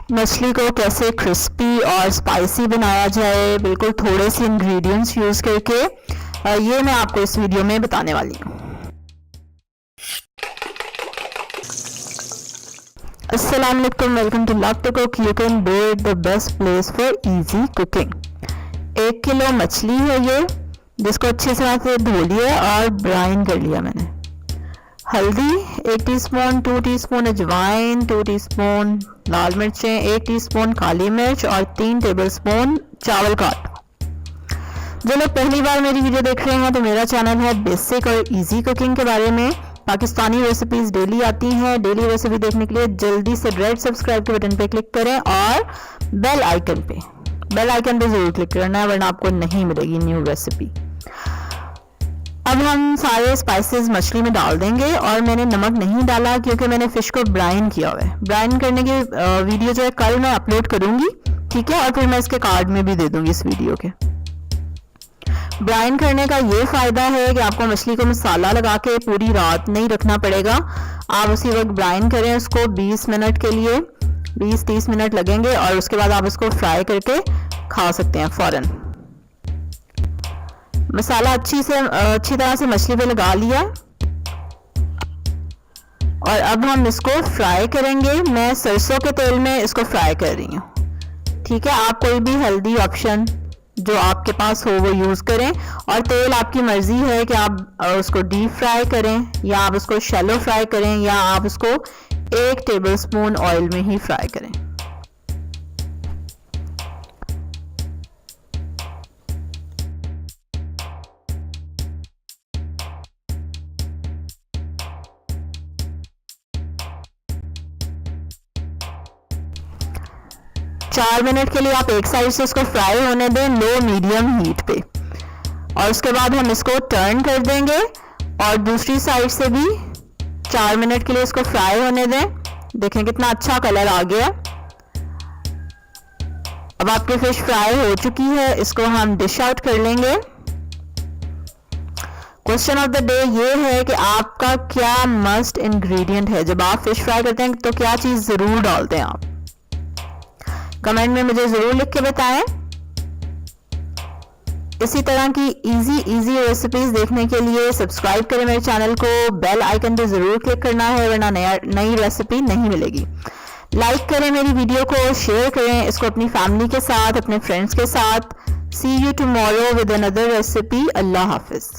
मछली को कैसे क्रिस्पी और स्पाइसी बनाया जाए बिल्कुल थोड़े से इंग्रेडिएंट्स यूज़ करके, ये मैं आपको इस वीडियो में बताने वाली हूँ। अस्सलामुअलैकुम, welcome to love to cook. You can do it the best place for easy cooking. 1 kilo मछली है ये, जिसको अच्छे से धो लिया और ब्राइन कर लिया मैंने। हल्दी 1 टीस्पून, 2 टीस्पून अजवाइन, 2 टीस्पून लाल मिर्चें, 1 टीस्पून काली मिर्च और 3 टेबलस्पून चावल का आटा। जो लोग पहली बार मेरी वीडियो देख रहे हैं तो मेरा चैनल है बेसिक और इजी कुकिंग के बारे में। पाकिस्तानी रेसिपीज डेली आती हैं। डेली रेसिपी देखने के लिए जल्दी से रेड सब्सक्राइब के बटन पे क्लिक करें और बेल आइकन पे जरूर क्लिक करना है, वरना आपको नहीं मिलेगी न्यू रेसिपी। अब हम सारे स्पाइसेस मछली में डाल देंगे और मैंने नमक नहीं डाला क्योंकि मैंने फिश को ब्राइन किया हुआ है। ब्राइन करने की वीडियो जो है कल मैं अपलोड करूंगी, ठीक है, और फिर मैं इसके कार्ड में भी दे दूंगी इस वीडियो के। ब्राइन करने का ये फायदा है कि आपको मछली को मसाला लगा के पूरी रात नहीं रखना पड़ेगा। आप उसी वक्त ब्राइन करें उसको 20 मिनट के लिए, 20-30 मिनट लगेंगे और उसके बाद आप उसको फ्राई करके खा सकते हैं फौरन। मसाला अच्छी तरह से मछली पे लगा लिया और अब हम इसको फ्राई करेंगे। मैं सरसों के तेल में इसको फ्राई कर रही हूँ, ठीक है। आप कोई भी हेल्दी ऑप्शन जो आपके पास हो वो यूज़ करें और तेल आपकी मर्जी है कि आप उसको डीप फ्राई करें या आप उसको शैलो फ्राई करें या आप उसको 1 टेबलस्पून ऑयल में ही फ्राई करें। चार मिनट के लिए आप एक साइड से इसको फ्राई होने दें लो मीडियम हीट पे, और उसके बाद हम इसको टर्न कर देंगे और दूसरी साइड से भी 4 मिनट के लिए इसको फ्राई होने दें। देखें कितना अच्छा कलर आ गया। अब आपकी फिश फ्राई हो चुकी है, इसको हम डिश आउट कर लेंगे। क्वेश्चन ऑफ द डे ये है कि आपका क्या मस्ट इंग्रेडिएंट है। जब आप फिश फ्राई करते हैं तो क्या चीज़ ज़रूर डालते हैं आप, कमेंट में मुझे ज़रूर लिख के बताएं। इसी तरह की इजी रेसिपीज देखने के लिए सब्सक्राइब करें मेरे चैनल को, बेल आइकन पे ज़रूर क्लिक करना है वरना नई रेसिपी नहीं मिलेगी। लाइक करें मेरी वीडियो को, शेयर करें इसको अपनी फैमिली के साथ, अपने फ्रेंड्स के साथ। See you tomorrow with another recipe. अल्लाह हाफिज़।